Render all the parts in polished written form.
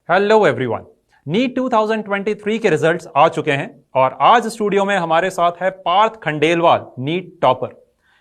Hello everyone. NEET 2023 के results आ चुके हैं और आज स्टूडियो में हमारे साथ है Parth Khandelwal, NEET topper.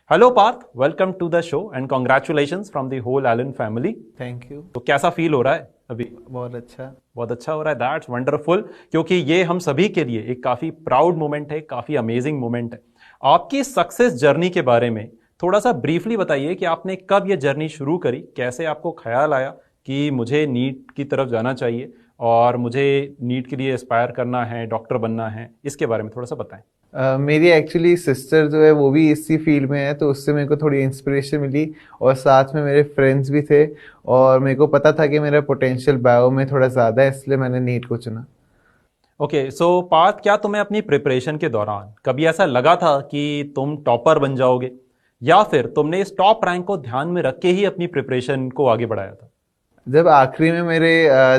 Hello Parth, welcome to the show and congratulations from the whole Allen family. Thank you. तो कैसा फील हो रहा है अभी? बहुत अच्छा हो रहा है। दैट्स वंडरफुल, क्योंकि ये हम सभी के लिए एक काफी प्राउड मोमेंट है, काफी अमेजिंग मोमेंट है। आपकी सक्सेस जर्नी के बारे में थोड़ा सा ब्रीफली बताइए कि आपने कब ये जर्नी शुरू करी, कैसे आपको ख्याल आया कि मुझे नीट की तरफ जाना चाहिए और मुझे नीट के लिए एस्पायर करना है, डॉक्टर बनना है। इसके बारे में थोड़ा सा बताएं। मेरी एक्चुअली सिस्टर जो है वो भी इसी फील्ड में है, तो उससे मेरे को थोड़ी इंस्पिरेशन मिली और साथ में मेरे फ्रेंड्स भी थे और मेरे को पता था कि मेरा पोटेंशियल बायो में थोड़ा ज़्यादा है, इसलिए मैंने नीट को चुना। ओके, सो पार्थ, क्या तुम्हें अपनी प्रिपरेशन के दौरान कभी ऐसा लगा था कि तुम टॉपर बन जाओगे, या फिर तुमने इस टॉप रैंक को ध्यान में रख के ही अपनी प्रिपरेशन को आगे बढ़ाया था? जब आखिरी में मेरे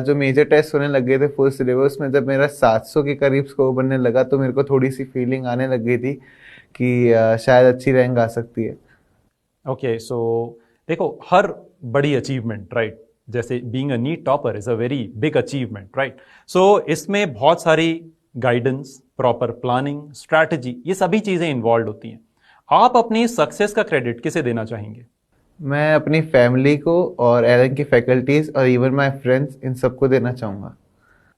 जो मेजर टेस्ट होने लग गए थे फुल सिलेबस में, जब मेरा 700 के करीब स्कोर बनने लगा तो मेरे को थोड़ी सी फीलिंग आने लग गई थी कि शायद अच्छी रैंक आ सकती है। ओके, सो देखो, हर बड़ी अचीवमेंट, राइट, जैसे being a NEET topper is a very big achievement, right. So इसमें बहुत सारी गाइडेंस, प्रॉपर प्लानिंग, स्ट्रैटेजी, ये सभी चीजें इन्वॉल्व होती हैं। आप अपनी सक्सेस का क्रेडिट किसे देना चाहेंगे? मैं अपनी फैमिली को और एलन की फैकल्टीज और इवन माय फ्रेंड्स, इन सबको देना चाहूँगा।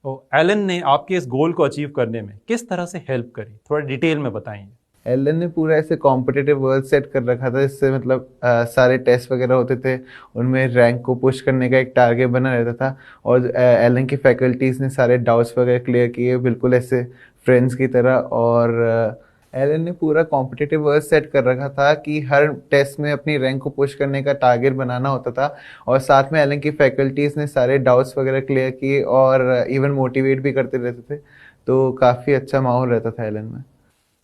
तो एलन ने आपके इस गोल को अचीव करने में किस तरह से हेल्प करी, थोड़ा डिटेल में बताएंगे। एलन ने पूरा ऐसे कॉम्पिटिटिव वर्क सेट कर रखा था, जिससे मतलब सारे टेस्ट वगैरह होते थे, उनमें रैंक को पुश करने का एक टारगेट बना रहता था। और एलन की फैकल्टीज ने सारे डाउट्स वगैरह क्लियर किए, बिल्कुल ऐसे फ्रेंड्स की तरह। और एलन ने पूरा कॉम्पिटिटिव वर्क सेट कर रखा था कि हर टेस्ट में अपनी रैंक को पुश करने का टारगेट बनाना होता था। और साथ में एलन की फैकल्टीज ने सारे डाउट्स वगैरह क्लियर किए और इवन मोटिवेट भी करते रहते थे, तो काफ़ी अच्छा माहौल रहता था एलन में।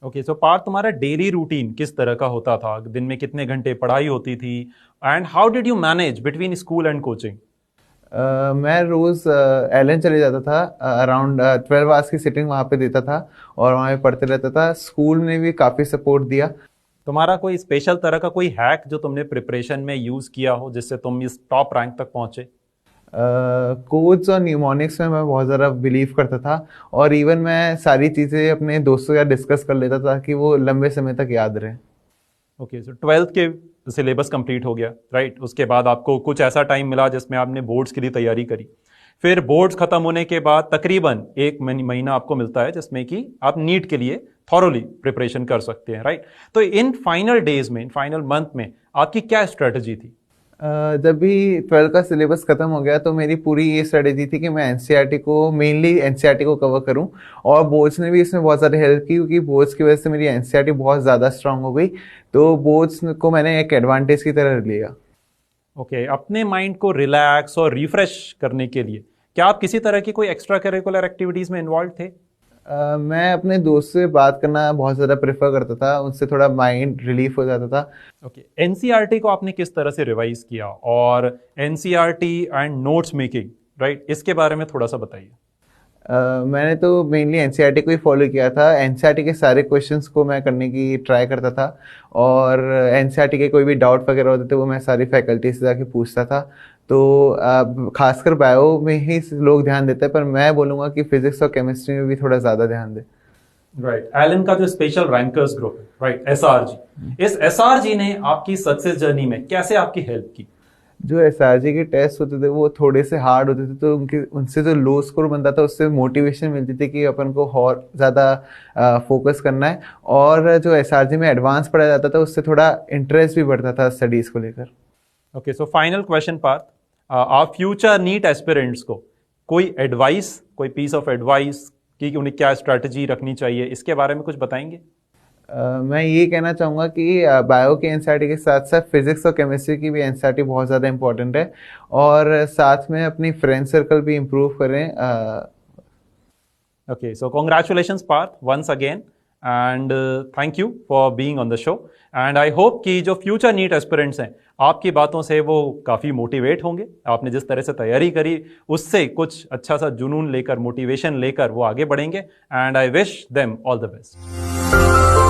ओके, सो पार्थ, तुम्हारा डेली रूटीन किस तरह का होता था? दिन में कितने घंटे पढ़ाई होती थी and how did you manage between school and coaching? मैं रोज़ एलन चले जाता था, अराउंड 12 आवर्स की सिटिंग वहाँ पे देता था और वहाँ पे पढ़ते रहता था। स्कूल ने भी काफ़ी सपोर्ट दिया। तुम्हारा कोई स्पेशल तरह का कोई हैक जो तुमने प्रिपरेशन में यूज किया हो जिससे तुम इस टॉप रैंक तक पहुंचे? कोड्स और न्यूमोनिक्स में मैं बहुत ज़्यादा बिलीव करता था और इवन मैं सारी चीज़ें अपने दोस्तों के साथ डिस्कस कर लेता था कि वो लंबे समय तक याद रहे। ओके, सो 12th के सिलेबस कंप्लीट हो गया, राइट। उसके बाद आपको कुछ ऐसा टाइम मिला जिसमें आपने बोर्ड्स के लिए तैयारी करी। फिर बोर्ड्स खत्म होने के बाद तकरीबन एक महीना आपको मिलता है जिसमें कि आप नीट के लिए थॉरोली प्रिपरेशन कर सकते हैं, राइट। तो इन फाइनल डेज में, इन फाइनल मंथ में आपकी क्या स्ट्रेटजी थी? जब भी 12 का सिलेबस ख़त्म हो गया तो मेरी पूरी ये स्ट्रेटेजी थी कि मैं एनसीईआरटी को, मेनली एनसीईआरटी को कवर करूं। और बोर्ड्स ने भी इसमें बहुत ज़्यादा हेल्प की, क्योंकि बोर्ड्स की वजह से मेरी एनसीईआरटी बहुत ज़्यादा स्ट्रांग हो गई। तो बोर्ड्स को मैंने एक एडवांटेज की तरह लिया। ओके, अपने माइंड को रिलैक्स और रिफ्रेश करने के लिए क्या आप किसी तरह की कोई एक्स्ट्रा करिकुलर एक्टिविटीज़ में इन्वॉल्व थे? मैं अपने दोस्त से बात करना बहुत ज़्यादा प्रेफर करता था, उनसे थोड़ा माइंड रिलीफ हो जाता था। ओके, एनसीईआरटी को आपने किस तरह से रिवाइज किया, और NCERT and notes making, right, इसके बारे में थोड़ा सा बताइए। मैंने तो मेनली एनसीईआरटी को ही फॉलो किया था। एनसीईआरटी के सारे क्वेश्चंस को मैं करने की ट्राई करता था और एनसीईआरटी के कोई भी डाउट वगैरह होते थे वो मैं सारी फैकल्टी से जाके पूछता था। तो खासकर बायो में ही लोग ध्यान देते हैं, पर मैं बोलूँगा कि फिजिक्स और केमिस्ट्री में भी थोड़ा ज़्यादा ध्यान दें। राइट, एलन का जो स्पेशल रैंकर्स ग्रुप है, राइट, एसआरजी, इस एसआरजी ने आपकी सक्सेस जर्नी में कैसे आपकी हेल्प की? जो एसआरजी के टेस्ट होते थे वो थोड़े से हार्ड होते थे, तो उनसे जो लो स्कोर बनता था उससे मोटिवेशन मिलती थी कि अपन को और ज़्यादा फोकस करना है। और जो एसआरजी में एडवांस पढ़ा जाता था उससे थोड़ा इंटरेस्ट भी बढ़ता था स्टडीज़ को लेकर। Okay, so final question Parth, आप फ्यूचर नीट एस्पिरेंट्स को कोई एडवाइस, कोई पीस ऑफ एडवाइस कि उन्हें क्या स्ट्रैटेजी रखनी चाहिए, इसके बारे में कुछ बताएंगे? मैं ये कहना चाहूँगा कि बायो की एनसीईआरटी के साथ साथ फिजिक्स और केमिस्ट्री की भी एनसीईआरटी बहुत ज़्यादा इंपॉर्टेंट है और साथ में अपनी फ्रेंड सर्कल भी इम्प्रूव करें। Okay, so congratulations Parth once again and thank you for being on the show. And I hope कि जो फ्यूचर नीट एस्पिरेंट्स हैं आपकी बातों से वो काफ़ी मोटिवेट होंगे। आपने जिस तरह से तैयारी करी उससे कुछ अच्छा सा जुनून लेकर, मोटिवेशन लेकर वो आगे बढ़ेंगे। And I wish them all the best.